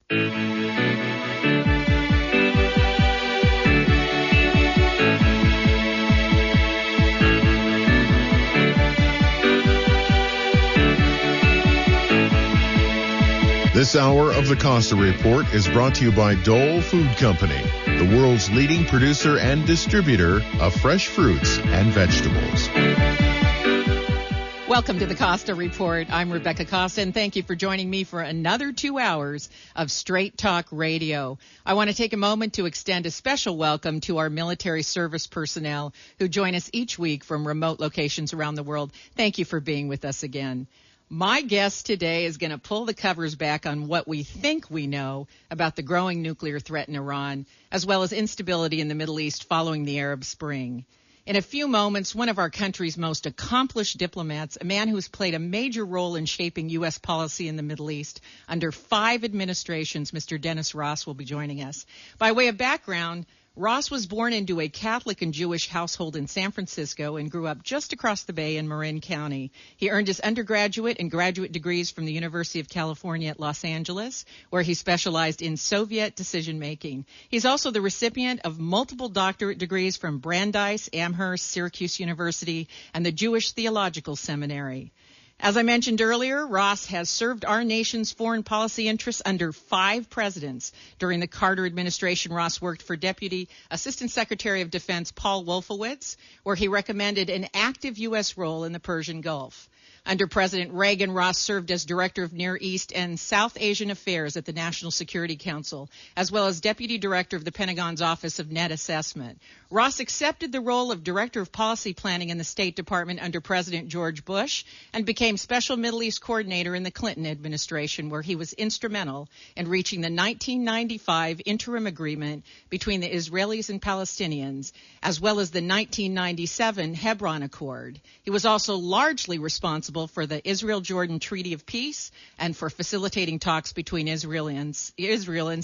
This hour of the Costa Report is brought to you by Dole Food Company, the world's leading producer and distributor of fresh fruits and vegetables. Welcome to the Costa Report. I'm Rebecca Costa, and thank you for joining me for another 2 hours of Straight Talk Radio. I want to take a moment to extend a special welcome to our military service personnel who join us each week from remote locations around the world. Thank you for being with us again. My guest today is going to pull the covers back on what we think we know about the growing nuclear threat in Iran, as well as instability in the Middle East following the Arab Spring. In a few moments, one of our country's most accomplished diplomats, a man who's played a major role in shaping U.S. policy in the Middle East under 5 administrations, Mr. Dennis Ross, will be joining us. By way of background, Ross was born into a Catholic and Jewish household in San Francisco and grew up just across the bay in Marin County. He earned his undergraduate and graduate degrees from the University of California at Los Angeles, where he specialized in Soviet decision-making. He's also the recipient of multiple doctorate degrees from Brandeis, Amherst, Syracuse University, and the Jewish Theological Seminary. As I mentioned earlier, Ross has served our nation's foreign policy interests under 5 presidents. During the Carter administration, Ross worked for Deputy Assistant Secretary of Defense Paul Wolfowitz, where he recommended an active U.S. role in the Persian Gulf. Under President Reagan, Ross served as Director of Near East and South Asian Affairs at the National Security Council, as well as Deputy Director of the Pentagon's Office of Net Assessment. Ross accepted the role of Director of Policy Planning in the State Department under President George Bush and became Special Middle East Coordinator in the Clinton administration, where he was instrumental in reaching the 1995 interim agreement between the Israelis and Palestinians, as well as the 1997 Hebron Accord. He was also largely responsible for the Israel-Jordan Treaty of Peace and for facilitating talks between Israel and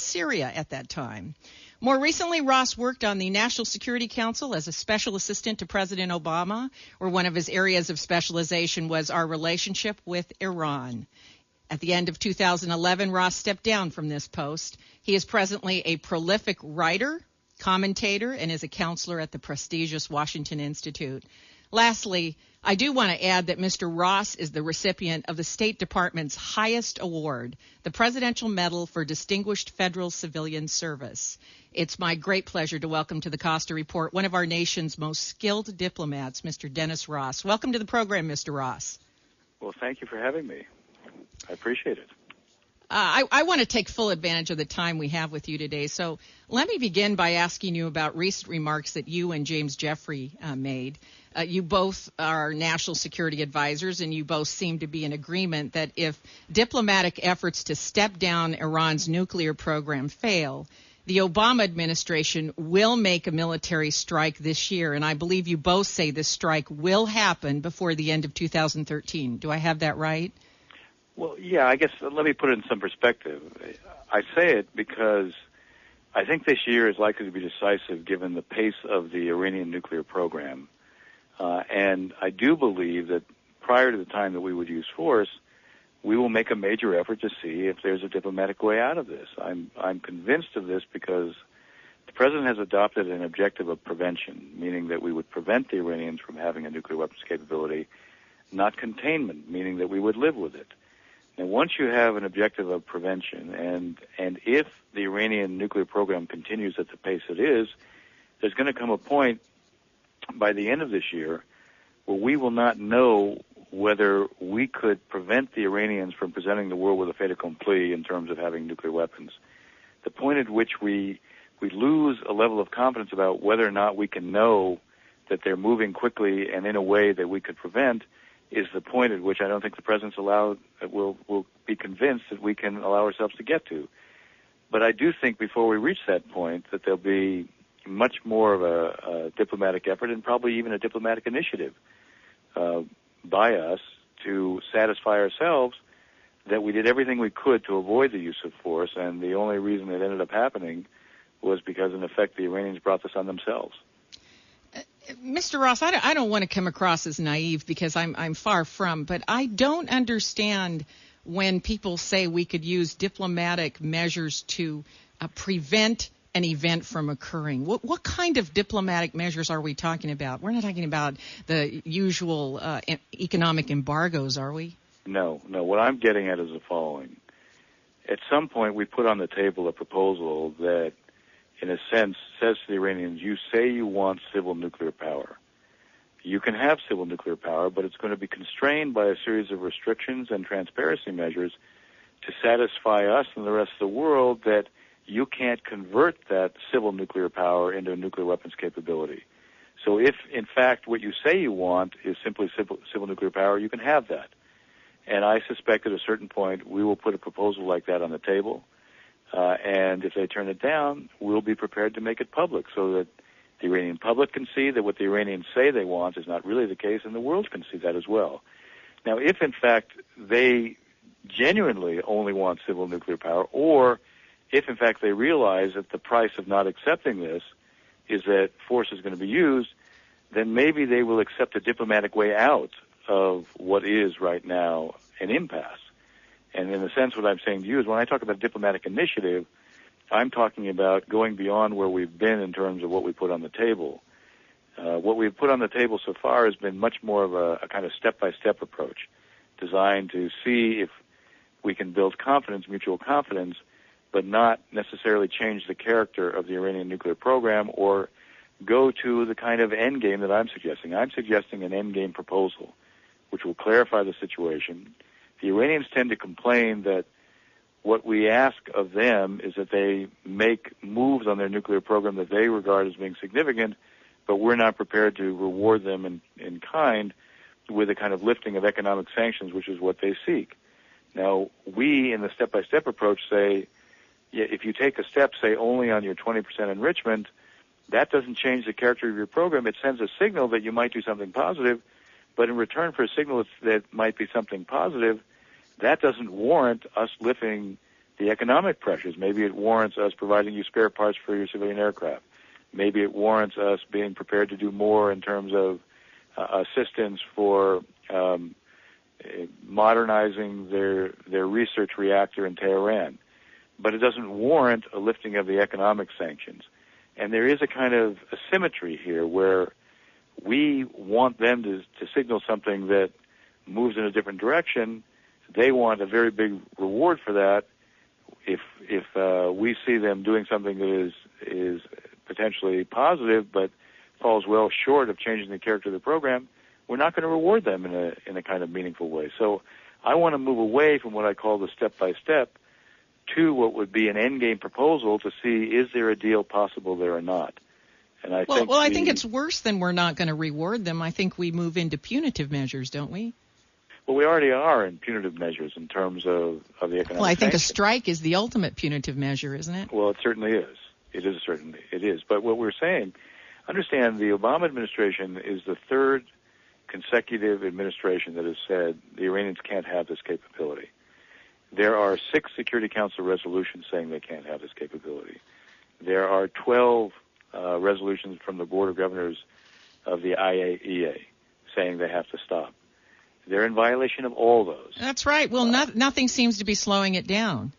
Syria at that time. More recently, Ross worked on the National Security Council as a special assistant to President Obama, where one of his areas of specialization was our relationship with Iran. At the end of 2011, Ross stepped down from this post. He is presently a prolific writer, commentator, and is a counselor at the prestigious Washington Institute. Lastly, I do want to add that Mr. Ross is the recipient of the State Department's highest award, the Presidential Medal for Distinguished Federal Civilian Service. It's my great pleasure to welcome to the Costa Report one of our nation's most skilled diplomats, Mr. Dennis Ross. Welcome to the program, Mr. Ross. Well, thank you for having me. I appreciate it. I want to take full advantage of the time we have with you today. So let me begin by asking you about recent remarks that you and James Jeffrey made. You both are national security advisors, and you both seem to be in agreement that if diplomatic efforts to step down Iran's nuclear program fail, the Obama administration will make a military strike this year. And I believe you both say this strike will happen before the end of 2013. Do I have that right? Well, yeah, I guess let me put it in some perspective. I say it because I think this year is likely to be decisive given the pace of the Iranian nuclear program. And I do believe that prior to the time that we would use force, we will make a major effort to see if there's a diplomatic way out of this. I'm convinced of this because the President has adopted an objective of prevention, meaning that we would prevent the Iranians from having a nuclear weapons capability, not containment, meaning that we would live with it. And once you have an objective of prevention, and if the Iranian nuclear program continues at the pace it is, there's going to come a point by the end of this year where we will not know whether we could prevent the Iranians from presenting the world with a fait accompli in terms of having nuclear weapons. The point at which we lose a level of confidence about whether or not we can know that they're moving quickly and in a way that we could prevent is the point at which I don't think the President's will be convinced that we can allow ourselves to get to. But I do think before we reach that point that there'll be much more of a diplomatic effort and probably even a diplomatic initiative by us to satisfy ourselves that we did everything we could to avoid the use of force, and the only reason it ended up happening was because, in effect, the Iranians brought this on themselves. Mr. Ross, I don't want to come across as naive because I'm far from, but I don't understand when people say we could use diplomatic measures to prevent an event from occurring. What kind of diplomatic measures are we talking about? We're not talking about the usual economic embargoes, are we? No. What I'm getting at is the following. At some point, we put on the table a proposal that, in a sense, says to the Iranians, you say you want civil nuclear power. You can have civil nuclear power, but it's going to be constrained by a series of restrictions and transparency measures to satisfy us and the rest of the world that you can't convert that civil nuclear power into a nuclear weapons capability. So if, in fact, what you say you want is simply civil nuclear power, you can have that. And I suspect at a certain point we will put a proposal like that on the table. And if they turn it down, we'll be prepared to make it public so that the Iranian public can see that what the Iranians say they want is not really the case, and the world can see that as well. Now, if, in fact, they genuinely only want civil nuclear power, or if, in fact, they realize that the price of not accepting this is that force is going to be used, then maybe they will accept a diplomatic way out of what is right now an impasse. And in a sense, what I'm saying to you is when I talk about diplomatic initiative, I'm talking about going beyond where we've been in terms of what we put on the table. What we've put on the table so far has been much more of a kind of step-by-step approach designed to see if we can build confidence, mutual confidence, but not necessarily change the character of the Iranian nuclear program or go to the kind of end game that I'm suggesting. I'm suggesting an end game proposal, which will clarify the situation. The Iranians tend to complain that what we ask of them is that they make moves on their nuclear program that they regard as being significant, but we're not prepared to reward them in kind with a kind of lifting of economic sanctions, which is what they seek. Now, we, in the step-by-step approach, say, yeah, if you take a step, say, only on your 20% enrichment, that doesn't change the character of your program. It sends a signal that you might do something positive, but in return for a signal that might be something positive, that doesn't warrant us lifting the economic pressures. Maybe it warrants us providing you spare parts for your civilian aircraft. Maybe it warrants us being prepared to do more in terms of assistance for modernizing their research reactor in Tehran. But it doesn't warrant a lifting of the economic sanctions. And there is a kind of asymmetry here where we want them to signal something that moves in a different direction. They want a very big reward for that. If we see them doing something that is potentially positive but falls well short of changing the character of the program, we're not going to reward them in a kind of meaningful way. So I want to move away from what I call the step-by-step to what would be an endgame proposal to see is there a deal possible there or not. And I think it's worse than we're not going to reward them. I think we move into punitive measures, don't we? Well, we already are in punitive measures in terms of the economic Well, I think sanctions. a strike is the ultimate punitive measure, isn't it? Well, it certainly is. It is. But what we're saying, understand the Obama administration is the third consecutive administration that has said the Iranians can't have this capability. There are 6 Security Council resolutions saying they can't have this capability. There are 12 resolutions from the Board of Governors of the IAEA saying they have to stop. They're in violation of all those. That's right. Well, nothing seems to be slowing it down.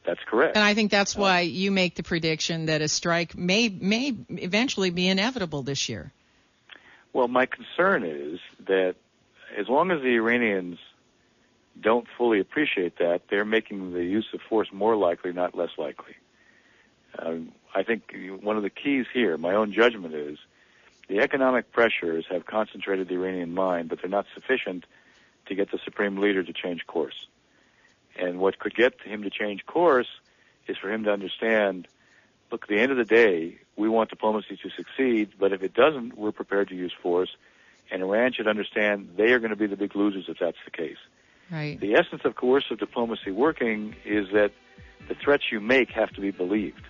That's correct. And I think that's why you make the prediction that a strike may eventually be inevitable this year. Well, my concern is that as long as the Iranians don't fully appreciate that, they're making the use of force more likely, not less likely. I think one of the keys here, my own judgment is, the economic pressures have concentrated the Iranian mind, but they're not sufficient to get the supreme leader to change course. And what could get him to change course is for him to understand, look, at the end of the day, we want diplomacy to succeed, but if it doesn't, we're prepared to use force. And Iran should understand they are going to be the big losers if that's the case. Right. The essence of coercive diplomacy working is that the threats you make have to be believed.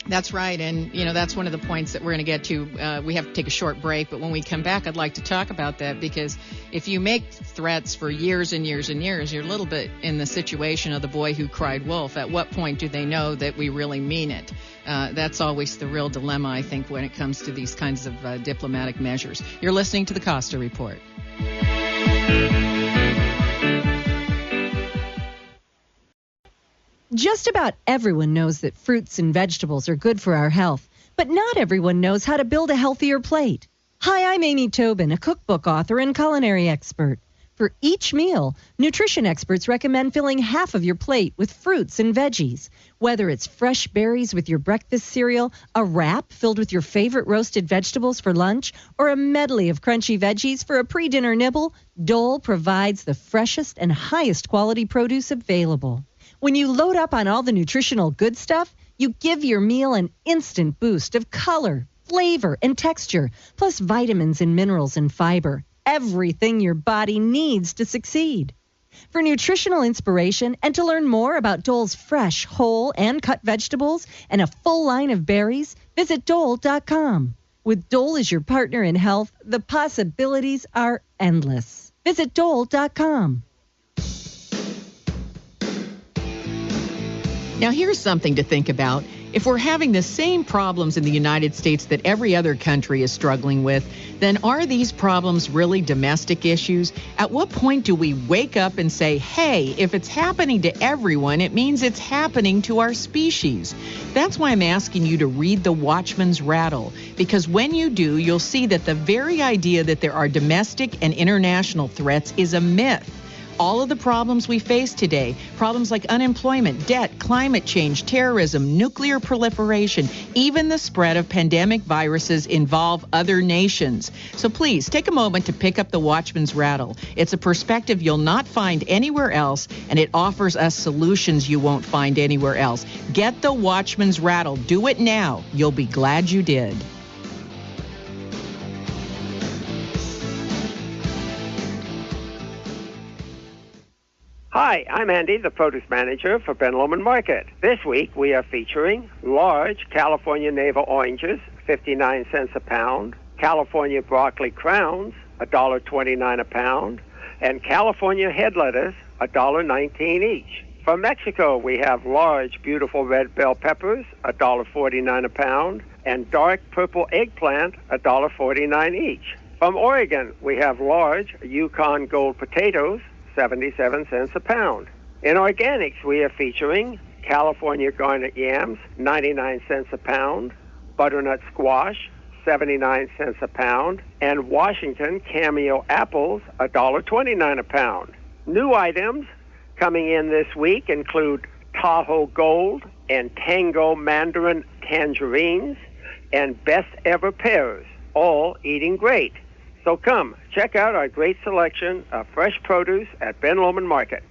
That's right, and that's one of the points that we're going to get to. We have to take a short break, but when we come back, I'd like to talk about that, because if you make threats for years and years and years, you're a little bit in the situation of the boy who cried wolf. At what point do they know that we really mean it? That's always the real dilemma, I think, when it comes to these kinds of diplomatic measures. You're listening to the Costa Report. Just about everyone knows that fruits and vegetables are good for our health, but not everyone knows how to build a healthier plate. Hi, I'm Amy Tobin, a cookbook author and culinary expert. For each meal, nutrition experts recommend filling half of your plate with fruits and veggies. Whether it's fresh berries with your breakfast cereal, a wrap filled with your favorite roasted vegetables for lunch, or a medley of crunchy veggies for a pre-dinner nibble, Dole provides the freshest and highest quality produce available. When you load up on all the nutritional good stuff, you give your meal an instant boost of color, flavor, and texture, plus vitamins and minerals and fiber. Everything your body needs to succeed. For nutritional inspiration and to learn more about Dole's fresh, whole, and cut vegetables and a full line of berries, visit Dole.com. With Dole as your partner in health, the possibilities are endless. Visit Dole.com. Now, here's something to think about. If we're having the same problems in the United States that every other country is struggling with, then are these problems really domestic issues? At what point do we wake up and say, hey, if it's happening to everyone, it means it's happening to our species? That's why I'm asking you to read The Watchman's Rattle, because when you do, you'll see that the very idea that there are domestic and international threats is a myth. All of the problems we face today, problems like unemployment, debt, climate change, terrorism, nuclear proliferation, even the spread of pandemic viruses involve other nations. So please take a moment to pick up The Watchman's Rattle. It's a perspective you'll not find anywhere else, and it offers us solutions you won't find anywhere else. Get The Watchman's Rattle. Do it now. You'll be glad you did. Hi, I'm Andy, the produce manager for Ben Lomond Market. This week we are featuring large California navel oranges, 59 cents a pound, California broccoli crowns, $1.29 a pound, and California head lettuce, $1.19 each. From Mexico, we have large, beautiful red bell peppers, $1.49 a pound, and dark purple eggplant, $1.49 each. From Oregon, we have large Yukon gold potatoes, 77 cents a pound. In organics, we are featuring California garnet yams, 99 cents a pound, butternut squash, 79 cents a pound, and Washington cameo apples, $1.29 a pound. New items coming in this week include Tahoe Gold and Tango Mandarin tangerines and Best Ever pears, all eating great. So come, check out our great selection of fresh produce at Ben Lomond Market.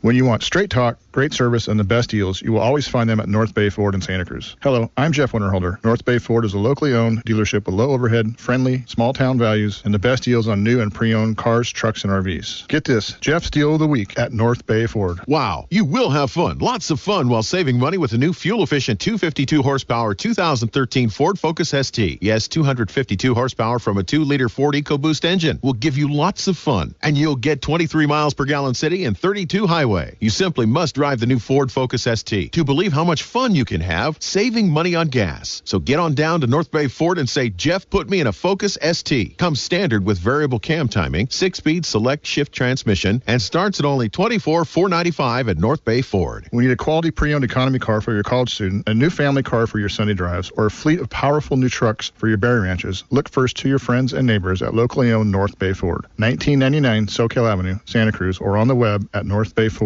When you want straight talk, great service, and the best deals, you will always find them at North Bay Ford in Santa Cruz. Hello, I'm Jeff Winterholder. North Bay Ford is a locally owned dealership with low overhead, friendly, small-town values, and the best deals on new and pre-owned cars, trucks, and RVs. Get this, Jeff's Deal of the Week at North Bay Ford. Wow, you will have fun. Lots of fun while saving money with the new fuel-efficient 252 horsepower 2013 Ford Focus ST. Yes, 252 horsepower from a 2-liter Ford EcoBoost engine will give you lots of fun. And you'll get 23 miles per gallon city and 32 highway. You simply must drive the new Ford Focus ST to believe how much fun you can have saving money on gas. So get on down to North Bay Ford and say, Jeff, put me in a Focus ST. Comes standard with variable cam timing, 6-speed select shift transmission, and starts at only $24,495 at North Bay Ford. We need a quality pre-owned economy car for your college student, a new family car for your Sunday drives, or a fleet of powerful new trucks for your berry ranches. Look first to your friends and neighbors at locally owned North Bay Ford, 1999 Soquel Avenue, Santa Cruz, or on the web at northbayford.com.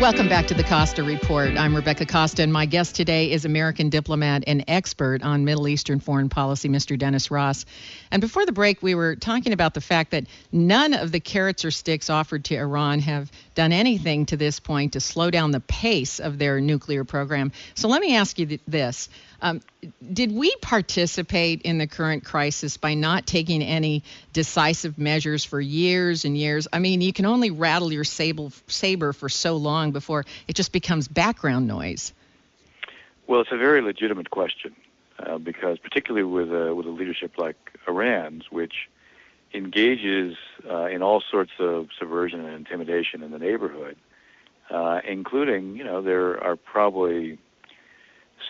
Welcome back to the Costa Report. I'm Rebecca Costa, and my guest today is American diplomat and expert on Middle Eastern foreign policy, Mr. Dennis Ross. And before the break, we were talking about the fact that none of the carrots or sticks offered to Iran have done anything to this point to slow down the pace of their nuclear program. So let me ask you this. Did we participate in the current crisis by not taking any decisive measures for years and years? I mean, you can only rattle your saber for so long before it just becomes background noise. Well, it's a very legitimate question because particularly with a leadership like Iran's, which engages in all sorts of subversion and intimidation in the neighborhood, including, there are probably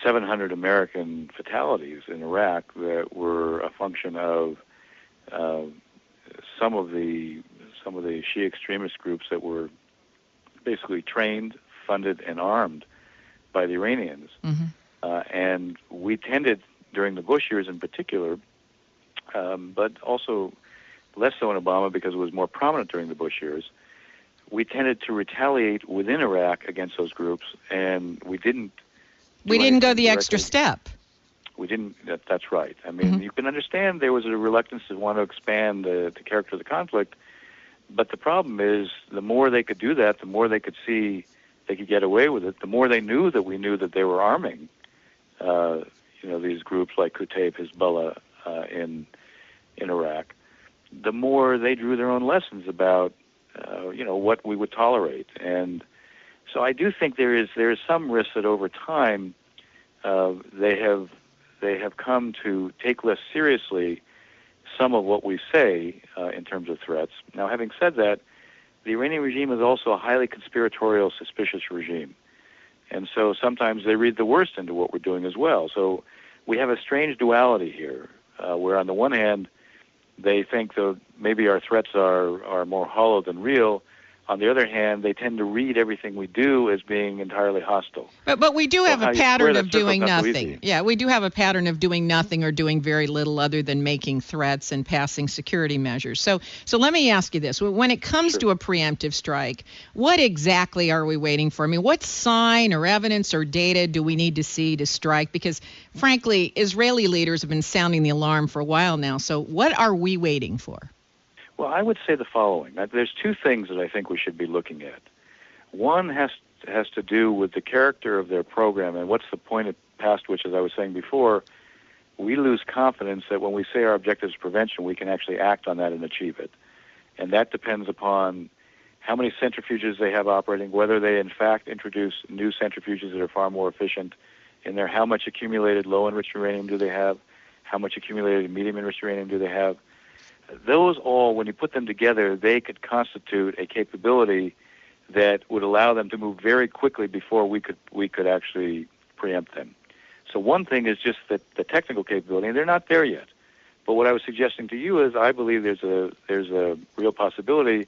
700 American fatalities in Iraq that were a function of some of the Shia extremist groups that were basically trained, funded, and armed by the Iranians. And we tended, during the Bush years in particular, but also less so in Obama because it was more prominent during the Bush years, we tended to retaliate within Iraq against those groups, and we didn't go the extra step. We didn't. That's right. I mean, you can understand there was a reluctance to want to expand the character of the conflict, but the problem is the more they could do that, the more they could see they could get away with it, the more they knew that we knew that they were arming, these groups like Qutayb, Hezbollah in Iraq, the more they drew their own lessons about, what we would tolerate. And so I do think there is some risk that over time they have come to take less seriously some of what we say in terms of threats. Now, having said that, the Iranian regime is also a highly conspiratorial, suspicious regime. And so sometimes they read the worst into what we're doing as well. So we have a strange duality here, where on the one hand, they think that maybe our threats are more hollow than real. On the other hand, they tend to read everything we do as being entirely hostile. But we do have a pattern of doing nothing. Easy. Yeah, we do have a pattern of doing nothing or doing very little other than making threats and passing security measures. So let me ask you this. When it comes to a preemptive strike, what exactly are we waiting for? I mean, what sign or evidence or data do we need to see to strike? Because, frankly, Israeli leaders have been sounding the alarm for a while now. So what are we waiting for? Well, I would say the following. There's two things that I think we should be looking at. One has to do with the character of their program and what's the point past which, as I was saying before, we lose confidence that when we say our objective is prevention, we can actually act on that and achieve it. And that depends upon how many centrifuges they have operating, whether they in fact introduce new centrifuges that are far more efficient in there, how much accumulated low-enriched uranium do they have, how much accumulated medium-enriched uranium do they have. Those all, when you put them together, they could constitute a capability that would allow them to move very quickly before we could actually preempt them. So one thing is just the technical capability, and they're not there yet. But what I was suggesting to you is I believe there's a real possibility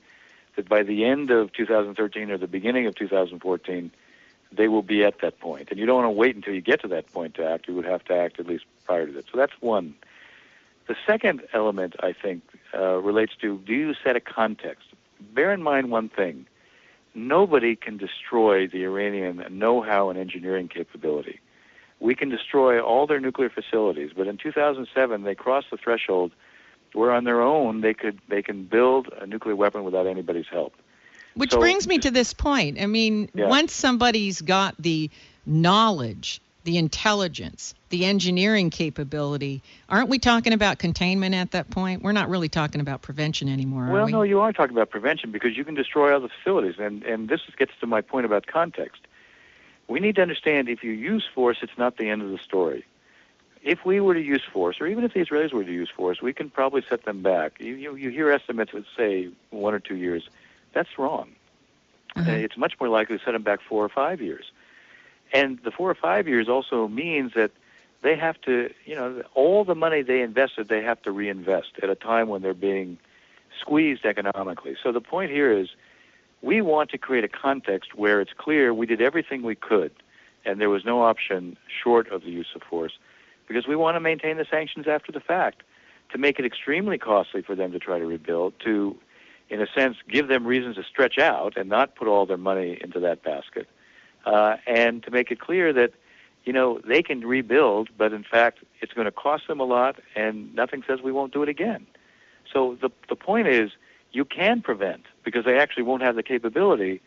that by the end of 2013 or the beginning of 2014, they will be at that point. And you don't want to wait until you get to that point to act. You would have to act at least prior to that. So that's one. The second element, I think, relates to, do you set a context? Bear in mind one thing. Nobody can destroy the Iranian know-how and engineering capability. We can destroy all their nuclear facilities, but in 2007, they crossed the threshold where on their own they can build a nuclear weapon without anybody's help. Which brings me to this point. I mean, once somebody's got the knowledge, the intelligence, the engineering capability, aren't we talking about containment at that point? We're not really talking about prevention anymore, are we? Well, no, you are talking about prevention because you can destroy other facilities, and this gets to my point about context. We need to understand if you use force, it's not the end of the story. If we were to use force, or even if the Israelis were to use force, we can probably set them back. You hear estimates that say 1 or 2 years. That's wrong. It's much more likely to set them back 4 or 5 years. And the 4 or 5 years also means that they have to, all the money they invested, they have to reinvest at a time when they're being squeezed economically. So the point here is we want to create a context where it's clear we did everything we could and there was no option short of the use of force because we want to maintain the sanctions after the fact to make it extremely costly for them to try to rebuild, to, in a sense, give them reasons to stretch out and not put all their money into that basket. And to make it clear that, they can rebuild, but in fact, it's going to cost them a lot, and nothing says we won't do it again. So the point is, you can prevent, because they actually won't have the capability,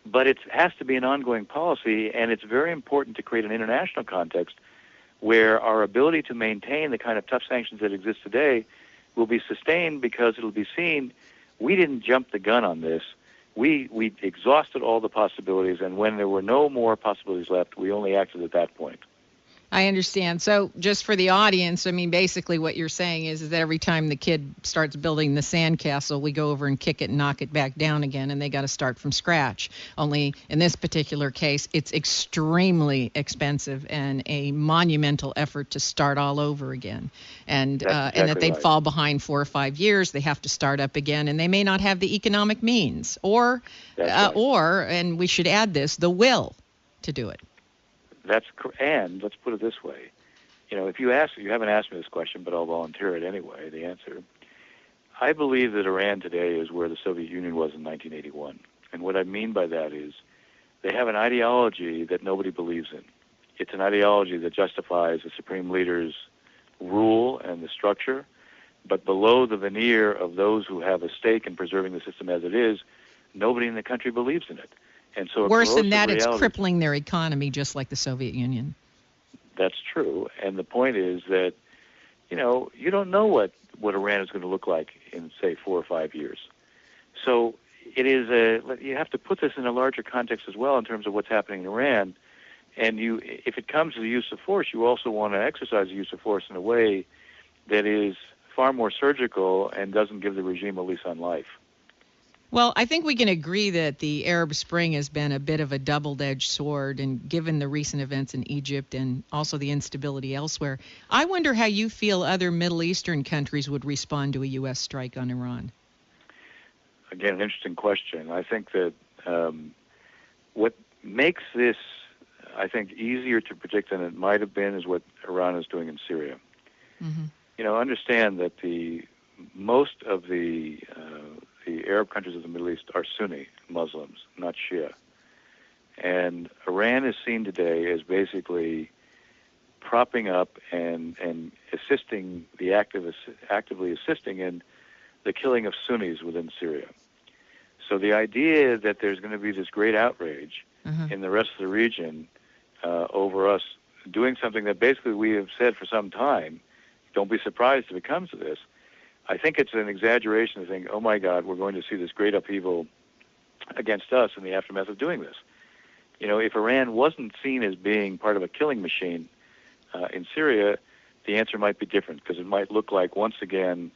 but it has to be an ongoing policy, and it's very important to create an international context where our ability to maintain the kind of tough sanctions that exist today will be sustained because it'll be seen we didn't jump the gun on this. We exhausted all the possibilities, and when there were no more possibilities left, we only acted at that point. I understand. So just for the audience, I mean, basically what you're saying is that every time the kid starts building the sandcastle, we go over and kick it and knock it back down again, and they got to start from scratch. Only in this particular case, it's extremely expensive and a monumental effort to start all over again. And and that they'd fall behind 4 or 5 years, they have to start up again, and they may not have the economic means or, and we should add this, the will to do it. And let's put it this way. If you haven't asked me this question, but I'll volunteer it anyway, the answer. I believe that Iran today is where the Soviet Union was in 1981. And what I mean by that is they have an ideology that nobody believes in. It's an ideology that justifies the supreme leader's rule and the structure, but below the veneer of those who have a stake in preserving the system as it is, nobody in the country believes in it. And so worse than that, it's crippling their economy, just like the Soviet Union. That's true. And the point is that, you don't know what Iran is going to look like in, say, 4 or 5 years. So it is you have to put this in a larger context as well in terms of what's happening in Iran. And if it comes to the use of force, you also want to exercise the use of force in a way that is far more surgical and doesn't give the regime a lease on life. Well, I think we can agree that the Arab Spring has been a bit of a double-edged sword, and given the recent events in Egypt and also the instability elsewhere, I wonder how you feel other Middle Eastern countries would respond to a U.S. strike on Iran. Again, an interesting question. I think that what makes this, I think, easier to predict than it might have been is what Iran is doing in Syria. Mm-hmm. Understand that most of the Arab countries of the Middle East are Sunni Muslims, not Shia. And Iran is seen today as basically propping up and assisting actively assisting in the killing of Sunnis within Syria. So the idea that there's going to be this great outrage in the rest of the region over us doing something that basically we have said for some time, don't be surprised if it comes to this. I think it's an exaggeration to think, oh my God, we're going to see this great upheaval against us in the aftermath of doing this. If Iran wasn't seen as being part of a killing machine in Syria, the answer might be different, because it might look like, once again,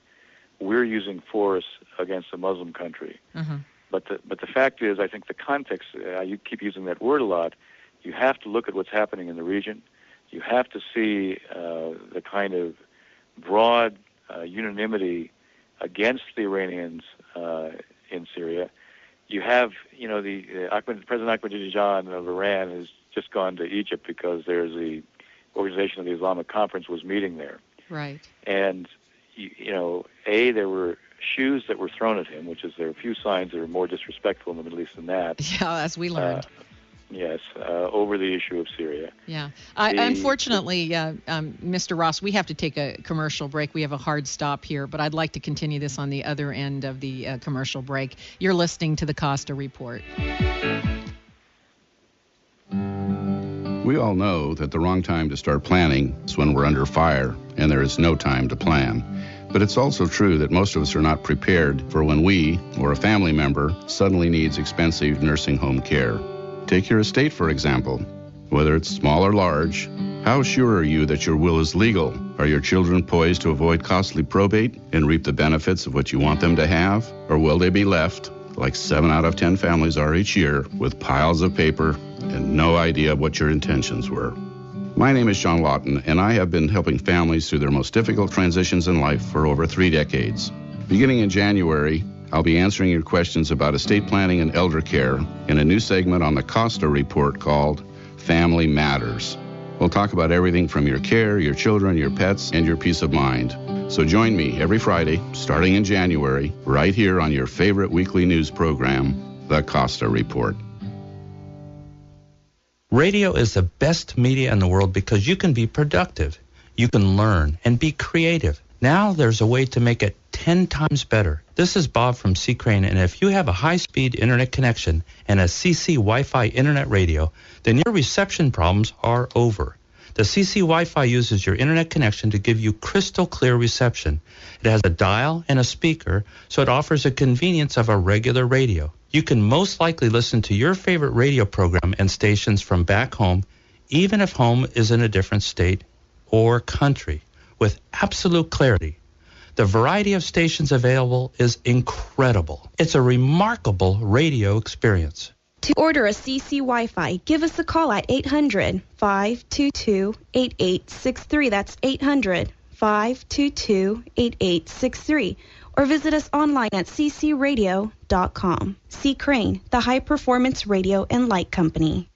we're using force against a Muslim country. Mm-hmm. But the fact is, I think the context, you keep using that word a lot, you have to look at what's happening in the region. You have to see the kind of broad unanimity against the Iranians in Syria. You have, President Ahmadinejad of Iran has just gone to Egypt because there's the Organization of the Islamic Conference was meeting there. Right. And, there were shoes that were thrown at him, which is there are a few signs that are more disrespectful in the Middle East than that. Yeah, as we learned. Yes, over the issue of Syria. Yeah. Unfortunately, Mr. Ross, we have to take a commercial break. We have a hard stop here, but I'd like to continue this on the other end of the commercial break. You're listening to the Costa Report. We all know that the wrong time to start planning is when we're under fire and there is no time to plan. But it's also true that most of us are not prepared for when we, or a family member, suddenly needs expensive nursing home care. Take your estate, for example. Whether it's small or large, how sure are you that your will is legal? Are your children poised to avoid costly probate and reap the benefits of what you want them to have? Or will they be left, like 7 out of 10 families are each year, with piles of paper and no idea what your intentions were? My name is Sean Lawton, and I have been helping families through their most difficult transitions in life for over 3 decades. Beginning in January, I'll be answering your questions about estate planning and elder care in a new segment on the Costa Report called Family Matters. We'll talk about everything from your care, your children, your pets, and your peace of mind. So join me every Friday, starting in January, right here on your favorite weekly news program, The Costa Report. Radio is the best media in the world because you can be productive, you can learn, and be creative. Now there's a way to make it 10 times better. This is Bob from C. Crane, and if you have a high-speed internet connection and a CC Wi-Fi internet radio, then your reception problems are over. The CC Wi-Fi uses your internet connection to give you crystal clear reception. It has a dial and a speaker, so it offers the convenience of a regular radio. You can most likely listen to your favorite radio program and stations from back home, even if home is in a different state or country, with absolute clarity. The variety of stations available is incredible. It's a remarkable radio experience. To order a CC Wi-Fi, give us a call at 800-522-8863. That's 800-522-8863. Or visit us online at ccradio.com. C. Crane, the High Performance Radio and Light Company.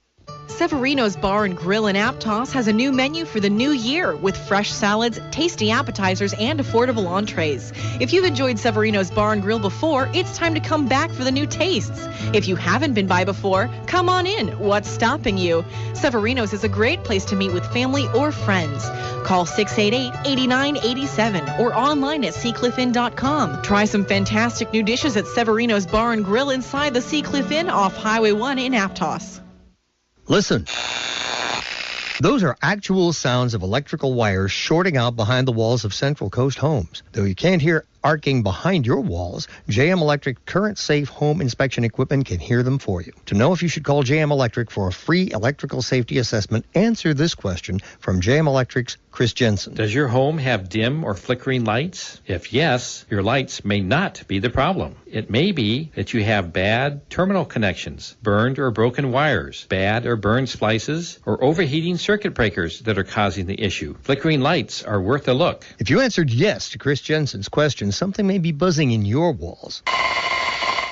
Severino's Bar and Grill in Aptos has a new menu for the new year with fresh salads, tasty appetizers, and affordable entrees. If you've enjoyed Severino's Bar and Grill before, it's time to come back for the new tastes. If you haven't been by before, come on in. What's stopping you? Severino's is a great place to meet with family or friends. Call 688-8987 or online at seacliffinn.com. Try some fantastic new dishes at Severino's Bar and Grill inside the Seacliff Inn off Highway 1 in Aptos. Listen. Those are actual sounds of electrical wires shorting out behind the walls of Central Coast homes. Though you can't hear arcing behind your walls, JM Electric Current Safe Home Inspection Equipment can hear them for you. To know if you should call JM Electric for a free electrical safety assessment, answer this question from JM Electric's Chris Jensen. Does your home have dim or flickering lights? If yes, your lights may not be the problem. It may be that you have bad terminal connections, burned or broken wires, bad or burned splices, or overheating circuit breakers that are causing the issue. Flickering lights are worth a look. If you answered yes to Chris Jensen's question, something may be buzzing in your walls.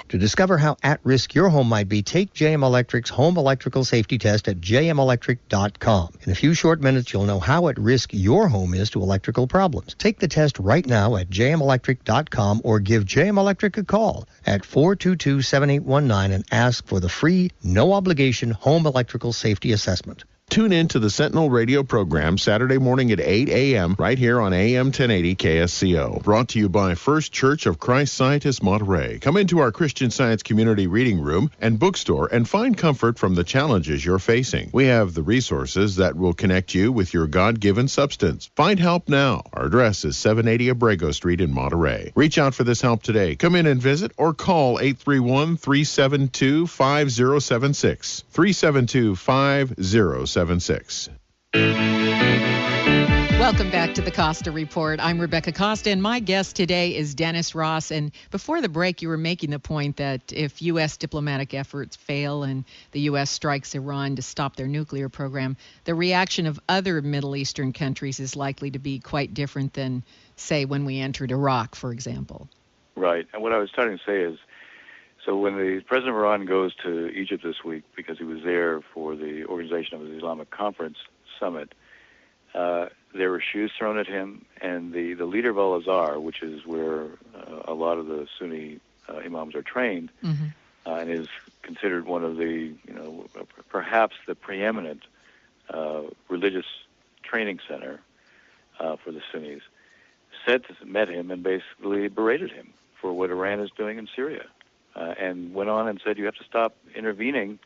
To discover how at risk your home might be, take JM Electric's home electrical safety test at jmelectric.com. In a few short minutes, you'll know how at risk your home is to electrical problems. Take the test right now at jmelectric.com or give JM Electric a call at 422-7819 and ask for the free, no-obligation home electrical safety assessment. Tune in to the Sentinel radio program Saturday morning at 8 a.m. right here on AM 1080 KSCO. Brought to you by First Church of Christ Scientist Monterey. Come into our Christian Science community reading room and bookstore and find comfort from the challenges you're facing. We have the resources that will connect you with your God-given substance. Find help now. Our address is 780 Abrego Street in Monterey. Reach out for this help today. Come in and visit or call 831-372-5076. 372-5076. Welcome back to the Costa Report. I'm Rebecca Costa, and my guest today is Dennis Ross. And before the break, you were making the point that if U.S. diplomatic efforts fail and the U.S. strikes Iran to stop their nuclear program, the reaction of other Middle Eastern countries is likely to be quite different than, say, when we entered Iraq, for example. Right. And what I was starting to say is, so when the president of Iran goes to Egypt this week, because he was there for the organization of the Islamic Conference Summit, there were shoes thrown at him, and the leader of Al-Azhar, which is where a lot of the Sunni imams are trained, and is considered one of the, perhaps the preeminent religious training center for the Sunnis, met him and basically berated him for what Iran is doing in Syria. And went on and said, you have to stop intervening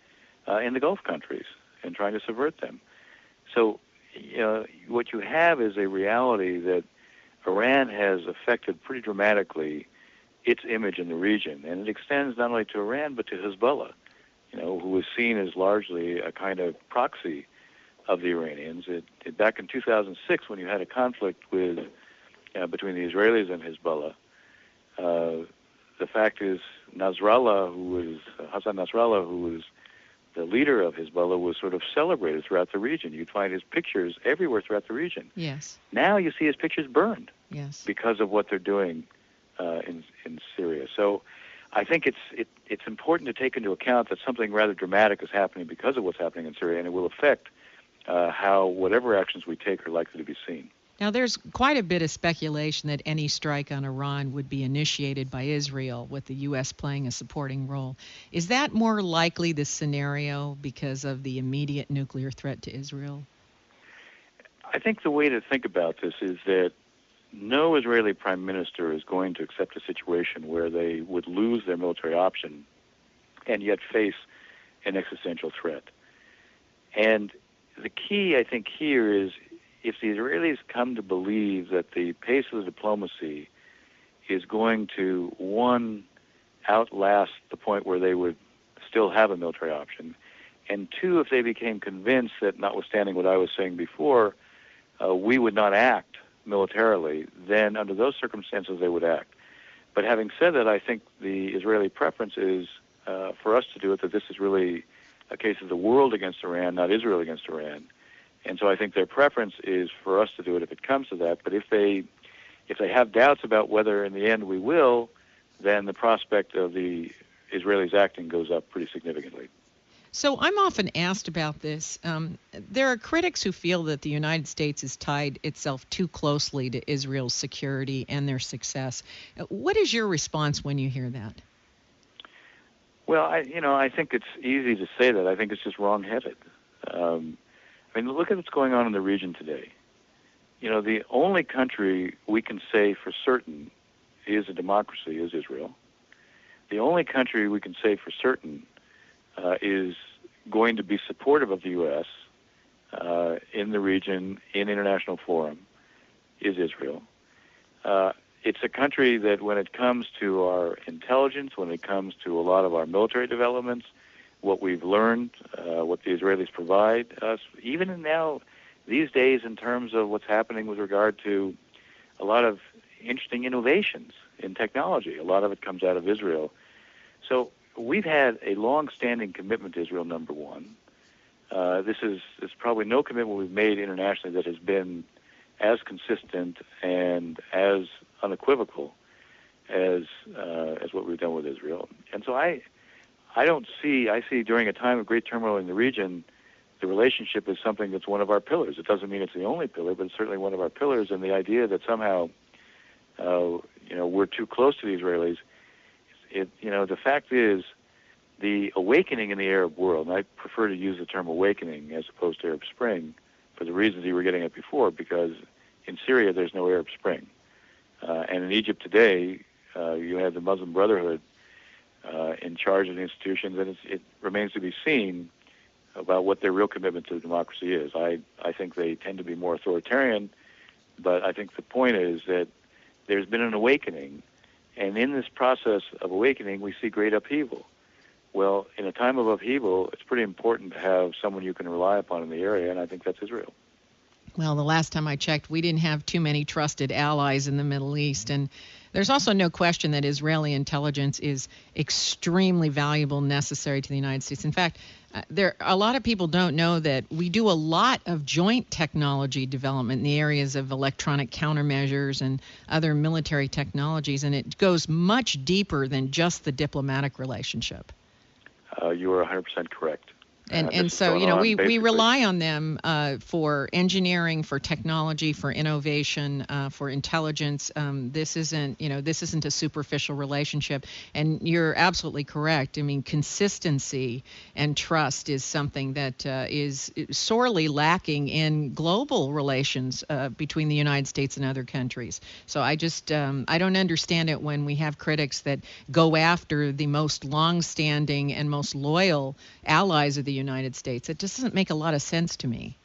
in the Gulf countries and trying to subvert them. So, what you have is a reality that Iran has affected pretty dramatically its image in the region. And it extends not only to Iran, but to Hezbollah, who was seen as largely a kind of proxy of the Iranians. Back in 2006, when you had a conflict with between the Israelis and Hezbollah, the fact is Hassan Nasrallah, who was the leader of Hezbollah, was sort of celebrated throughout the region. You'd find his pictures everywhere throughout the region. Yes. Now you see his pictures burned. Yes. Because of what they're doing in Syria. So I think it's important to take into account that something rather dramatic is happening because of what's happening in Syria, and it will affect how whatever actions we take are likely to be seen. Now, there's quite a bit of speculation that any strike on Iran would be initiated by Israel, with the U.S. playing a supporting role. Is that more likely the scenario because of the immediate nuclear threat to Israel? I think the way to think about this is that no Israeli prime minister is going to accept a situation where they would lose their military option and yet face an existential threat. And the key, I think, here is if the Israelis come to believe that the pace of the diplomacy is going to, one, outlast the point where they would still have a military option, And two, if they became convinced that, notwithstanding what I was saying before, we would not act militarily, then under those circumstances they would act. But having said that, I think the Israeli preference is for us to do it, that this is really a case of the world against Iran, not Israel against Iran. And so I think their preference is for us to do it if it comes to that. But if they have doubts about whether in the end we will, then the prospect of the Israelis acting goes up pretty significantly. So I'm often asked about this. There are critics who feel that the United States has tied itself too closely to Israel's security and their success. What is your response when you hear that? Well, I think it's easy to say that. I think it's just wrong-headed. Look at what's going on in the region today. The only country we can say for certain is a democracy is Israel. The only country we can say for certain is going to be supportive of the U.S. In the region, in international forum, is Israel. It's a country that when it comes to our intelligence, when it comes to a lot of our military developments, what we've learned, what the Israelis provide us, even now these days in terms of what's happening with regard to a lot of interesting innovations in technology. A lot of it comes out of Israel. So we've had a long-standing commitment to Israel, number one. There's probably no commitment we've made internationally that has been as consistent and as unequivocal as what we've done with Israel. And so I see during a time of great turmoil in the region, the relationship is something that's one of our pillars. It doesn't mean it's the only pillar, but it's certainly one of our pillars. And the idea that somehow, we're too close to the Israelis, the fact is, the awakening in the Arab world, and I prefer to use the term awakening as opposed to Arab Spring for the reasons you were getting at before, because in Syria there's no Arab Spring. And in Egypt today, you have the Muslim Brotherhood in charge of the institutions, and it remains to be seen about what their real commitment to democracy is. I think they tend to be more authoritarian, but I think the point is that there's been an awakening, and in this process of awakening, we see great upheaval. Well, in a time of upheaval, it's pretty important to have someone you can rely upon in the area, and I think that's Israel. Well, the last time I checked, we didn't have too many trusted allies in the Middle East, and there's also no question that Israeli intelligence is extremely valuable and necessary to the United States. In fact, a lot of people don't know that we do a lot of joint technology development in the areas of electronic countermeasures and other military technologies, and it goes much deeper than just the diplomatic relationship. You are 100% correct. And so, we rely on them for engineering, for technology, for innovation, for intelligence. This isn't a superficial relationship. And you're absolutely correct. I mean, consistency and trust is something that is sorely lacking in global relations between the United States and other countries. So I don't understand it when we have critics that go after the most long-standing and most loyal allies of the United States. It just doesn't make a lot of sense to me.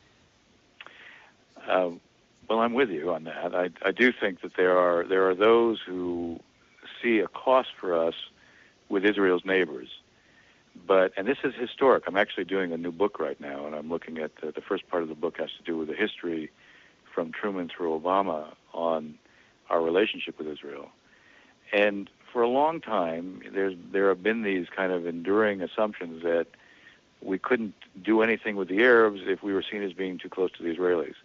Well, I'm with you on that. I do think that there are those who see a cost for us with Israel's neighbors. And this is historic. I'm actually doing a new book right now, and I'm looking at the first part of the book has to do with the history from Truman through Obama on our relationship with Israel. And for a long time, there have been these kind of enduring assumptions that we couldn't do anything with the Arabs if we were seen as being too close to the Israelis.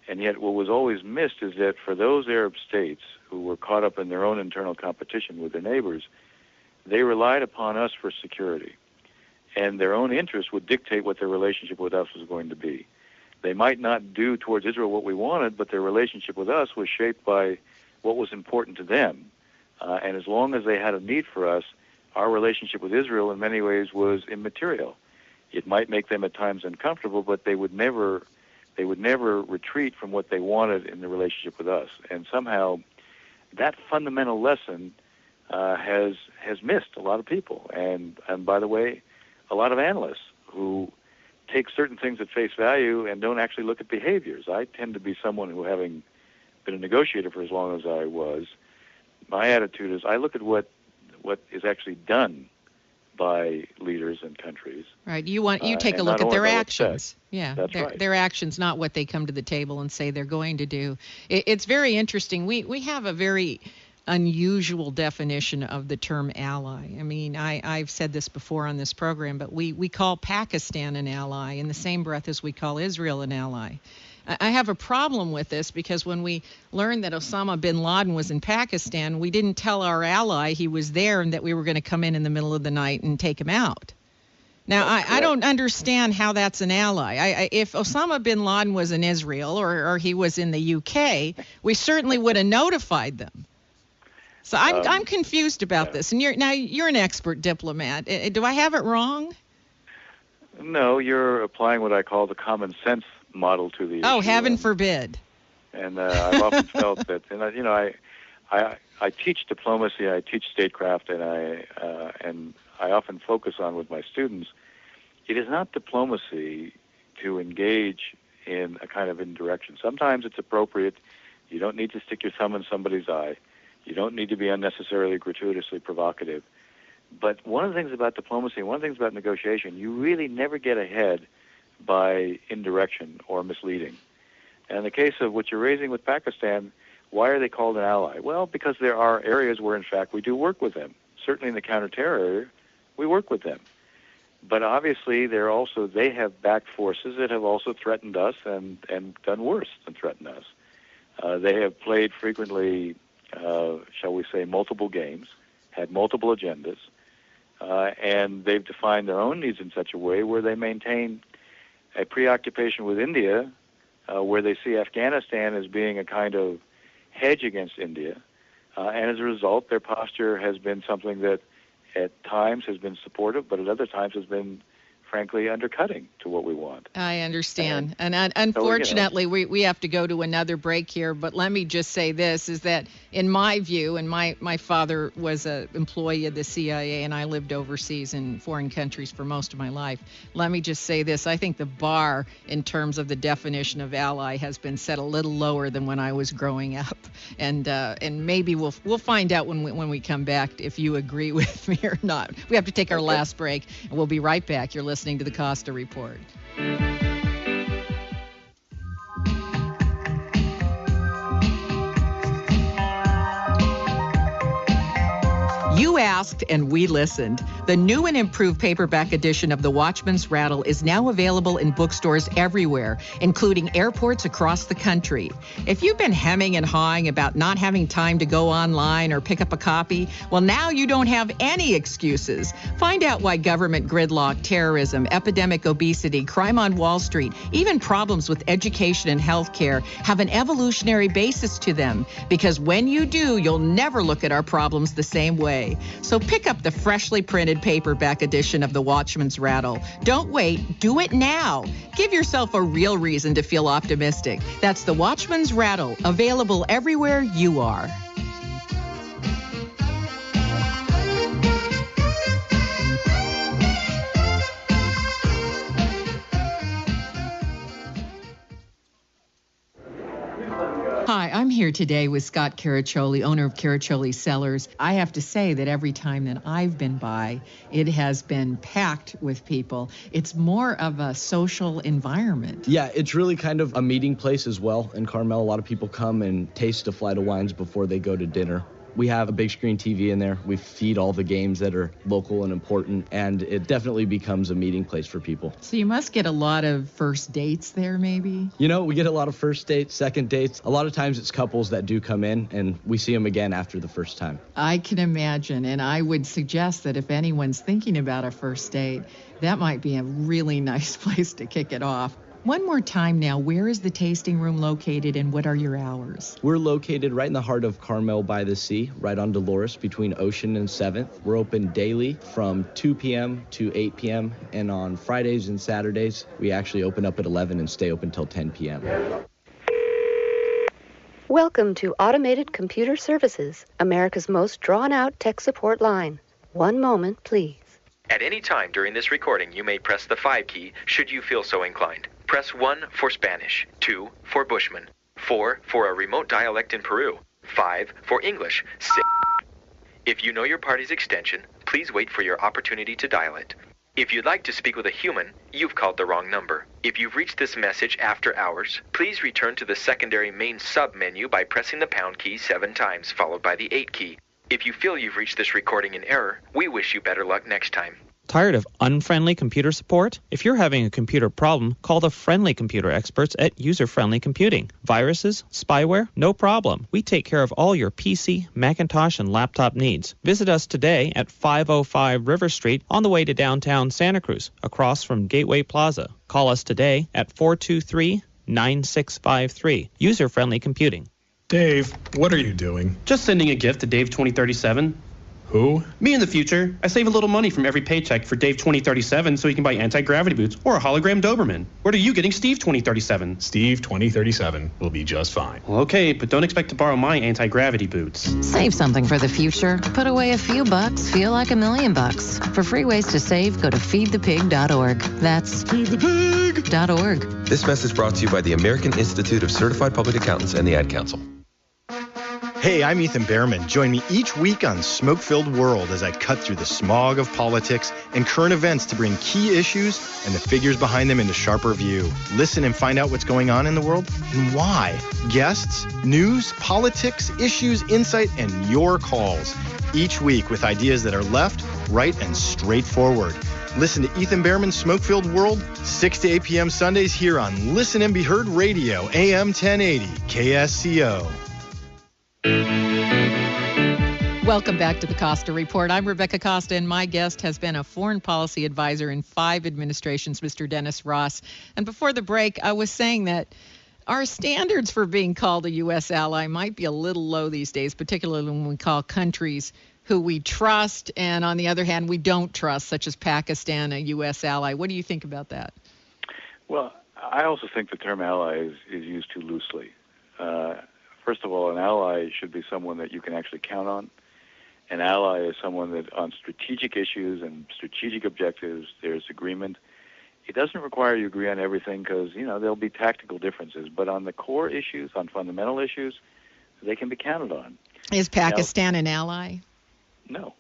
And yet what was always missed is that for those Arab states who were caught up in their own internal competition with their neighbors, they relied upon us for security. And their own interests would dictate what their relationship with us was going to be. They might not do towards Israel what we wanted, but their relationship with us was shaped by what was important to them. And as long as they had a need for us, our relationship with Israel in many ways was immaterial. It might make them at times uncomfortable, but they would never retreat from what they wanted in the relationship with us. And somehow that fundamental lesson has missed a lot of people. And by the way, a lot of analysts who take certain things at face value and don't actually look at behaviors. I tend to be someone who, having been a negotiator for as long as I was, my attitude is I look at what is actually done by leaders and countries. Right. You take a look at their actions. Yeah. That's right. Their actions, not what they come to the table and say they're going to do. It's very interesting. We have a very unusual definition of the term ally. I mean, I've said this before on this program, but we call Pakistan an ally in the same breath as we call Israel an ally. I have a problem with this because when we learned that Osama bin Laden was in Pakistan, we didn't tell our ally he was there and that we were going to come in the middle of the night and take him out. Now, I don't understand how that's an ally. If Osama bin Laden was in Israel or he was in the UK, we certainly would have notified them. So I'm confused about this. And you're an expert diplomat. Do I have it wrong? No, you're applying what I call the common sense model to the issue. Oh, heaven forbid. And I've often felt that, and I teach diplomacy, I teach statecraft, and I often focus on with my students, it is not diplomacy to engage in a kind of indirection. Sometimes it's appropriate. You don't need to stick your thumb in somebody's eye. You don't need to be unnecessarily gratuitously provocative. But one of the things about diplomacy, one of the things about negotiation, you really never get ahead by indirection or misleading. And in the case of what you're raising with Pakistan, why are they called an ally? Well, because there are areas where, in fact, we do work with them. Certainly in the counterterror area, we work with them. But obviously, they have backed forces that have also threatened us and done worse than threaten us. They have played frequently, shall we say, multiple games, had multiple agendas, and they've defined their own needs in such a way where they maintain a preoccupation with India, where they see Afghanistan as being a kind of hedge against India, and as a result, their posture has been something that at times has been supportive, but at other times has been, frankly, undercutting to what we want. I understand. And unfortunately, we have to go to another break here, but let me just say this, is that in my view, and my father was an employee of the CIA, and I lived overseas in foreign countries for most of my life. Let me just say this. I think the bar in terms of the definition of ally has been set a little lower than when I was growing up. And maybe we'll find out when we come back if you agree with me or not. We have to take our last break, and we'll be right back. You're listening to the Costa Report. You asked and we listened. The new and improved paperback edition of The Watchman's Rattle is now available in bookstores everywhere, including airports across the country. If you've been hemming and hawing about not having time to go online or pick up a copy, well, now you don't have any excuses. Find out why government gridlock, terrorism, epidemic obesity, crime on Wall Street, even problems with education and health care have an evolutionary basis to them. Because when you do, you'll never look at our problems the same way. So pick up the freshly printed paperback edition of The Watchman's Rattle. Don't wait. Do it now. Give yourself a real reason to feel optimistic. That's The Watchman's Rattle, available everywhere you are. Hi, I'm here today with Scott Caraccioli, owner of Caraccioli Cellars. I have to say that every time that I've been by, it has been packed with people. It's more of a social environment. Yeah, it's really kind of a meeting place as well. In Carmel, a lot of people come and taste a flight of wines before they go to dinner. We have a big screen TV in there. We feed all the games that are local and important, and it definitely becomes a meeting place for people. So you must get a lot of first dates there, maybe? You know, we get a lot of first dates, second dates. A lot of times it's couples that do come in, and we see them again after the first time. I can imagine, and I would suggest that if anyone's thinking about a first date, that might be a really nice place to kick it off. One more time now, where is the tasting room located and what are your hours? We're located right in the heart of Carmel by the Sea, right on Dolores between Ocean and 7th. We're open daily from 2 p.m. to 8 p.m. And on Fridays and Saturdays, we actually open up at 11 and stay open till 10 p.m. Welcome to Automated Computer Services, America's most drawn-out tech support line. One moment, please. At any time during this recording, you may press the 5 key should you feel so inclined. Press 1 for Spanish, 2 for Bushman, 4 for a remote dialect in Peru, 5 for English, 6. If you know your party's extension, Please wait for your opportunity to dial it. If you'd like to speak with a human, you've called the wrong number. If you've reached this message after hours, please return to the secondary main sub-menu by pressing the pound key 7 times, followed by the 8 key. If you feel you've reached this recording in error, we wish you better luck next time. Tired of unfriendly computer support? If you're having a computer problem, call the friendly computer experts at User Friendly Computing. Viruses, spyware, no problem. We take care of all your PC, Macintosh, and laptop needs. Visit us today at 505 River Street on the way to downtown Santa Cruz, across from Gateway Plaza. Call us today at 423-9653. User Friendly Computing. Dave, what are you doing? Just sending a gift to Dave 2037. Who? Me in the future. I save a little money from every paycheck for Dave 2037 so he can buy anti-gravity boots or a hologram Doberman. What are you getting Steve 2037? Steve 2037 will be just fine. Well, okay, but don't expect to borrow my anti-gravity boots. Save something for the future. Put away a few bucks, feel like $1 million. For free ways to save, go to feedthepig.org. That's feedthepig.org. This message brought to you by the American Institute of Certified Public Accountants and the Ad Council. Hey, I'm Ethan Behrman. Join me each week on Smoke-Filled World as I cut through the smog of politics and current events to bring key issues and the figures behind them into sharper view. Listen and find out what's going on in the world and why. Guests, news, politics, issues, insight, and your calls. Each week with ideas that are left, right, and straightforward. Listen to Ethan Behrman's Smoke-Filled World, 6 to 8 p.m. Sundays here on Listen and Be Heard Radio, AM 1080, KSCO. Welcome back to the Costa Report. I'm Rebecca Costa, and my guest has been a foreign policy advisor in 5 administrations, Mr. Dennis Ross. And before the break, I was saying that our standards for being called a U.S. ally might be a little low these days, particularly when we call countries who we trust, and on the other hand, we don't trust, such as Pakistan, a U.S. ally. What do you think about that? Well, I also think the term ally is used too loosely. First of all, an ally should be someone that you can actually count on. An ally is someone that on strategic issues and strategic objectives, there's agreement. It doesn't require you agree on everything because, there'll be tactical differences. But on the core issues, on fundamental issues, they can be counted on. Is Pakistan an ally? No.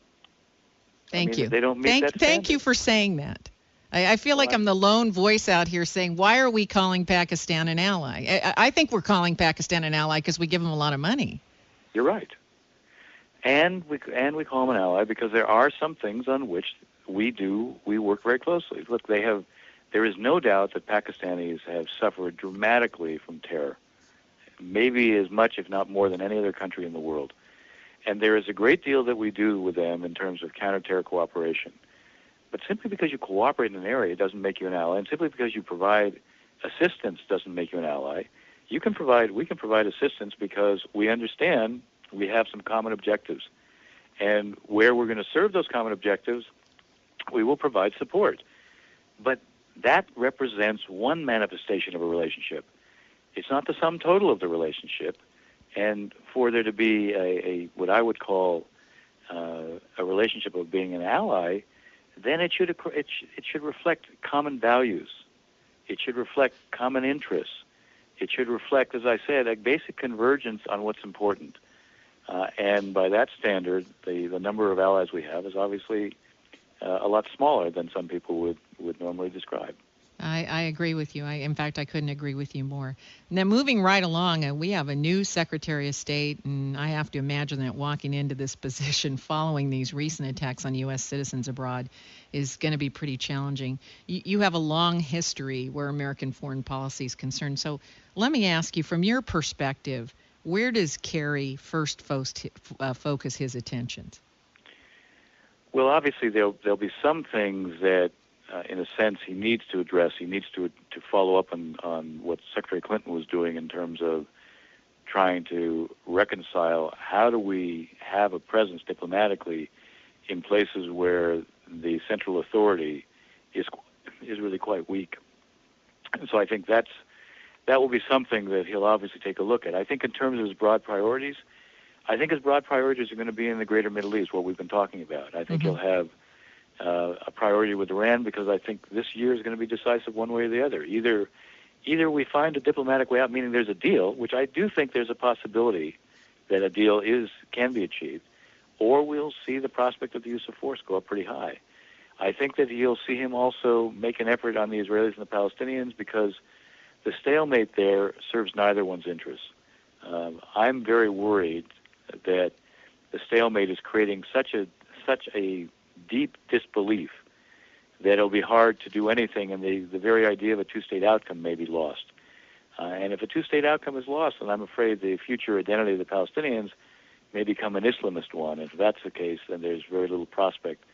Thank you. They don't meet that standard. Thank you for saying that. I feel like I'm the lone voice out here saying, why are we calling Pakistan an ally? I think we're calling Pakistan an ally because we give them a lot of money. You're right. And we call them an ally because there are some things on which we work very closely. Look, there is no doubt that Pakistanis have suffered dramatically from terror, maybe as much, if not more, than any other country in the world. And there is a great deal that we do with them in terms of counter-terror cooperation. But simply because you cooperate in an area doesn't make you an ally, and simply because you provide assistance doesn't make you an ally. We can provide assistance because we understand we have some common objectives. And where we're going to serve those common objectives, we will provide support. But that represents one manifestation of a relationship. It's not the sum total of the relationship. And for there to be a what I would call a relationship of being an ally, then it should reflect common values. It should reflect common interests. It should reflect, as I said, a basic convergence on what's important. And by that standard, the number of allies we have is obviously a lot smaller than some people would normally describe. I agree with you. In fact, I couldn't agree with you more. Now, moving right along, we have a new Secretary of State, and I have to imagine that walking into this position following these recent attacks on U.S. citizens abroad is going to be pretty challenging. You have a long history where American foreign policy is concerned. So let me ask you, from your perspective, where does Kerry first focus his attentions? Well, obviously, there'll be some things that in a sense, he needs to address. He needs to follow up on what Secretary Clinton was doing in terms of trying to reconcile how do we have a presence diplomatically in places where the central authority is really quite weak. And so I think that will be something that he'll obviously take a look at. I think in terms of his broad priorities, I think his broad priorities are going to be in the greater Middle East, what we've been talking about. I think he'll have a priority with Iran because I think this year is going to be decisive one way or the other. Either we find a diplomatic way out, meaning there's a deal, which I do think there's a possibility that a deal can be achieved, or we'll see the prospect of the use of force go up pretty high. I think that you'll see him also make an effort on the Israelis and the Palestinians because the stalemate there serves neither one's interests. I'm very worried that the stalemate is creating such a deep disbelief that it'll be hard to do anything, and the very idea of a two-state outcome may be lost. And if a two-state outcome is lost, then I'm afraid the future identity of the Palestinians may become an Islamist one. If that's the case, then there's very little prospect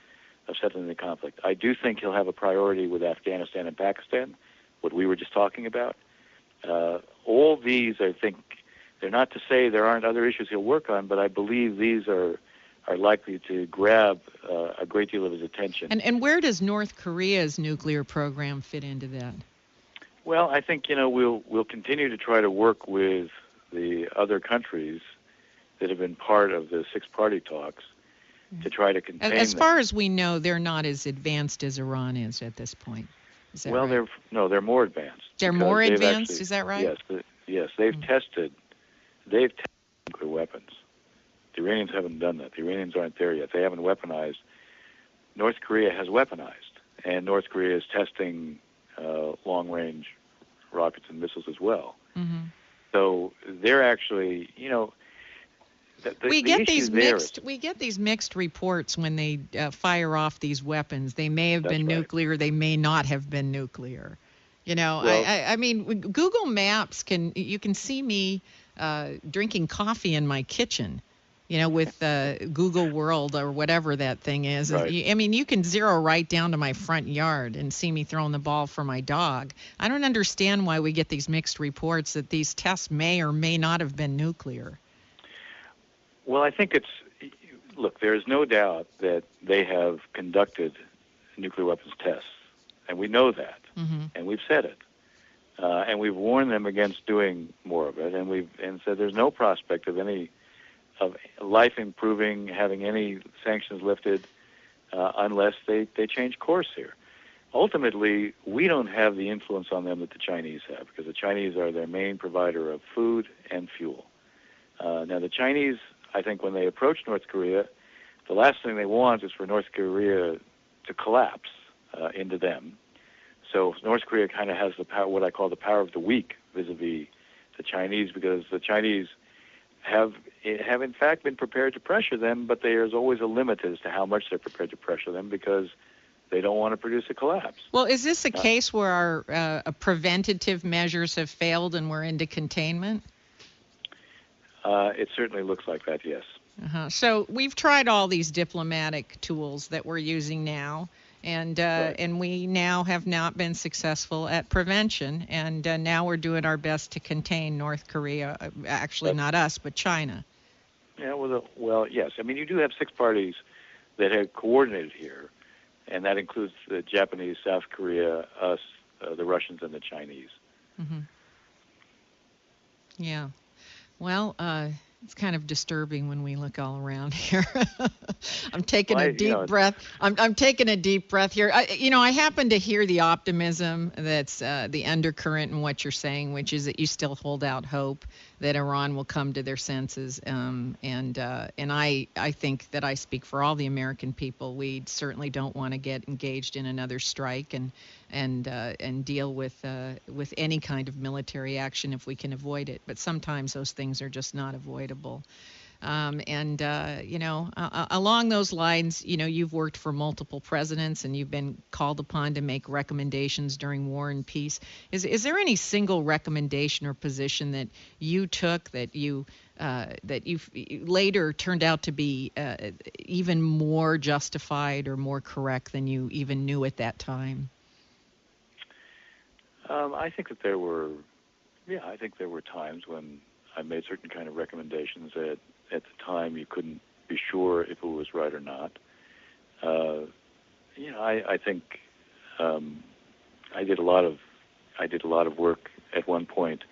of settling the conflict. I do think he'll have a priority with Afghanistan and Pakistan, what we were just talking about. All these, I think, they're not to say there aren't other issues he'll work on, but I believe these are likely to grab a great deal of his attention. And where does North Korea's nuclear program fit into that? Well, I think, we'll continue to try to work with the other countries that have been part of the six-party talks to try to contain them. As far as we know, they're not as advanced as Iran is at this point. Is that right? They're more advanced. They're more advanced, is that right? Yes, they've tested nuclear weapons. The Iranians haven't done that. The Iranians aren't there yet. They haven't weaponized. North Korea has weaponized, and North Korea is testing long-range rockets and missiles as well. Mm-hmm. So they're actually, we get these mixed reports when they fire off these weapons. They may have been nuclear. They may not have been nuclear. I mean, Google Maps you can see me drinking coffee in my kitchen. With Google World or whatever that thing is. Right. You can zero right down to my front yard and see me throwing the ball for my dog. I don't understand why we get these mixed reports that these tests may or may not have been nuclear. Well, I think there is no doubt that they have conducted nuclear weapons tests, and we know that, and we've said it. And we've warned them against doing more of it, and said there's no prospect of life improving, having any sanctions lifted, unless they change course here. Ultimately, we don't have the influence on them that the Chinese have, because the Chinese are their main provider of food and fuel. Now, the Chinese, I think, when they approach North Korea, the last thing they want is for North Korea to collapse into them. So North Korea kind of has the power, what I call the power of the weak, vis-a-vis the Chinese, because the Chinese have in fact been prepared to pressure them, but there's always a limit as to how much they're prepared to pressure them because they don't want to produce a collapse. Well, is this a case where our preventative measures have failed and we're into containment? It certainly looks like that, yes. So we've tried all these diplomatic tools that we're using now, and we now have not been successful at prevention, and now we're doing our best to contain North Korea. Actually, not us, but China. Yeah, well, yes. You do have six parties that have coordinated here, and that includes the Japanese, South Korea, us, the Russians, and the Chinese. Mm-hmm. Yeah. Well, it's kind of disturbing when we look all around here. I'm taking a deep breath. I'm taking a deep breath here. I happen to hear the optimism that's the undercurrent in what you're saying, which is that you still hold out hope that Iran will come to their senses. And I think that I speak for all the American people. We certainly don't want to get engaged in another strike and deal with any kind of military action if we can avoid it. But sometimes those things are just not avoidable. Along those lines, you've worked for multiple presidents and you've been called upon to make recommendations during war and peace. Is there any single recommendation or position that you took that you later turned out to be even more justified or more correct than you even knew at that time? I think that there were times when I made certain kind of recommendations that at the time you couldn't be sure if it was right or not. I think I did a lot of work at one point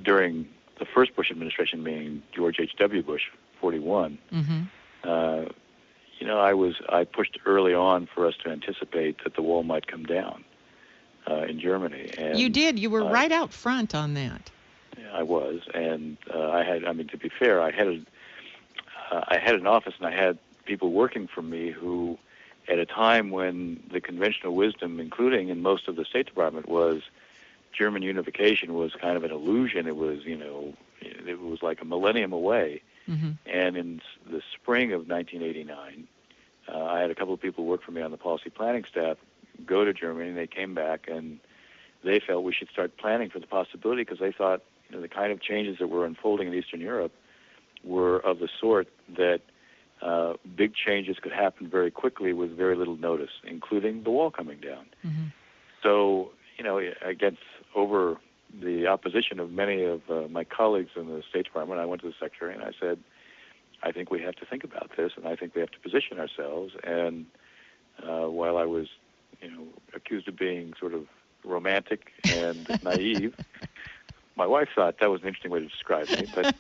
during the first Bush administration, meaning George H.W. Bush, 41. Mm-hmm. I pushed early on for us to anticipate that the wall might come down in Germany. And you did. You were right out front on that. I was, and to be fair, I had I had an office and I had people working for me who, at a time when the conventional wisdom, including in most of the State Department, was German unification was kind of an illusion. It was, it was like a millennium away. Mm-hmm. And in the spring of 1989, I had a couple of people work for me on the policy planning staff go to Germany, and they came back and they felt we should start planning for the possibility, because they thought the kind of changes that were unfolding in Eastern Europe were of the sort that big changes could happen very quickly with very little notice, including the wall coming down. Mm-hmm. So, against over the opposition of many of my colleagues in the State Department, I went to the Secretary and I said, I think we have to think about this, and I think we have to position ourselves. And while I was, accused of being sort of romantic and naive, my wife thought that was an interesting way to describe me. But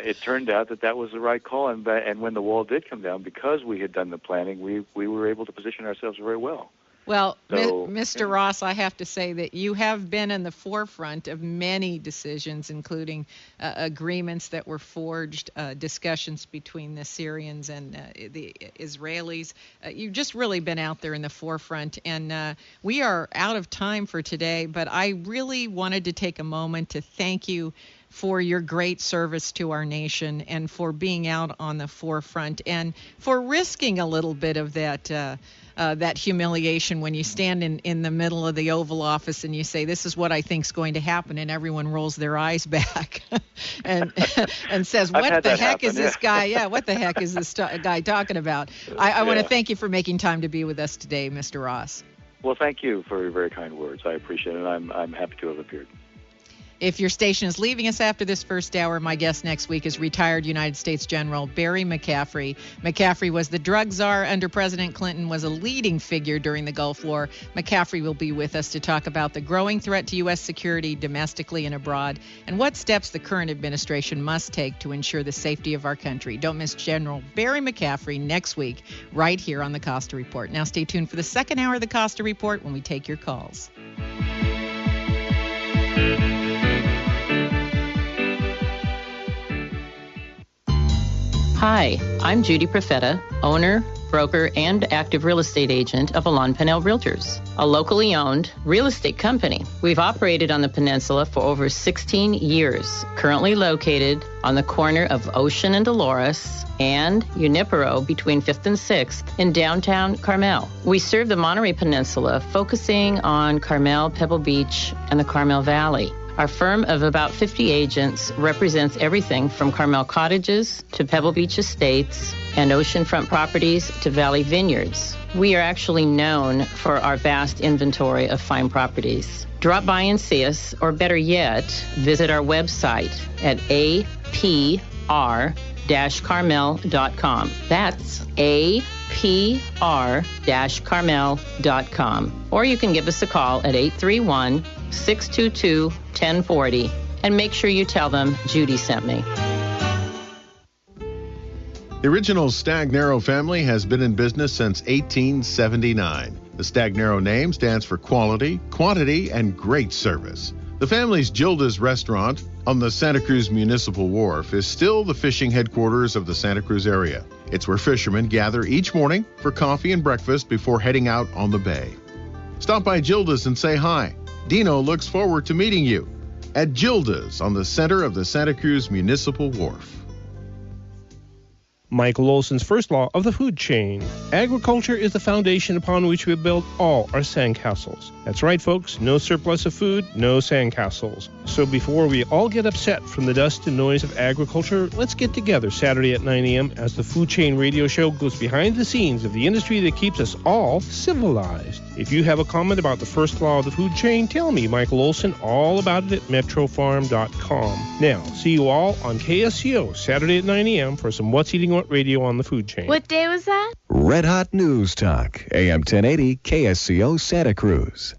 it turned out that was the right call. And when the wall did come down, because we had done the planning, we were able to position ourselves very well. Well, So, Mr. Ross, I have to say that you have been in the forefront of many decisions, including agreements that were forged, discussions between the Syrians and the Israelis. You've just really been out there in the forefront, and we are out of time for today, but I really wanted to take a moment to thank you for your great service to our nation and for being out on the forefront and for risking a little bit of that humiliation when you stand in the middle of the Oval Office and you say, this is what I think is going to happen, and everyone rolls their eyes back and says, what the heck is this guy? Yeah, what the heck is this guy talking about? I want to thank you for making time to be with us today, Mr. Ross. Well, thank you for your very kind words. I appreciate it, and I'm happy to have appeared. If your station is leaving us after this first hour, my guest next week is retired United States General Barry McCaffrey. McCaffrey was the drug czar under President Clinton, was a leading figure during the Gulf War. McCaffrey will be with us to talk about the growing threat to U.S. security domestically and abroad and what steps the current administration must take to ensure the safety of our country. Don't miss General Barry McCaffrey next week right here on the Costa Report. Now stay tuned for the second hour of the Costa Report when we take your calls. Hi, I'm Judy Profeta, owner, broker, and active real estate agent of Alon Pennell Realtors, a locally owned real estate company. We've operated on the peninsula for over 16 years, currently located on the corner of Ocean and Dolores and Junipero between 5th and 6th in downtown Carmel. We serve the Monterey Peninsula, focusing on Carmel, Pebble Beach, and the Carmel Valley. Our firm of about 50 agents represents everything from Carmel Cottages to Pebble Beach Estates and oceanfront properties to Valley Vineyards. We are actually known for our vast inventory of fine properties. Drop by and see us, or better yet, visit our website at apr-carmel.com. That's apr-carmel.com. Or you can give us a call at 831-622-1040 and make sure you tell them Judy sent me. The original Stagnaro family has been in business since 1879. The Stagnaro name stands for quality, quantity, and great service. The family's Gilda's restaurant on the Santa Cruz Municipal Wharf is still the fishing headquarters of the Santa Cruz area. It's where fishermen gather each morning for coffee and breakfast before heading out on the bay. Stop by Gilda's and say hi. Dino looks forward to meeting you at Gilda's on the center of the Santa Cruz Municipal Wharf. Michael Olson's first law of the food chain. Agriculture is the foundation upon which we build all our sandcastles. That's right, folks. No surplus of food, no sandcastles. So before we all get upset from the dust and noise of agriculture, let's get together Saturday at 9 a.m. as the Food Chain Radio Show goes behind the scenes of the industry that keeps us all civilized. If you have a comment about the first law of the food chain, tell me, Michael Olson, all about it at metrofarm.com. Now, see you all on KSCO Saturday at 9 a.m. for some What's Eating What Radio on the food chain. What day was that? Red Hot News Talk, AM 1080, KSCO Santa Cruz.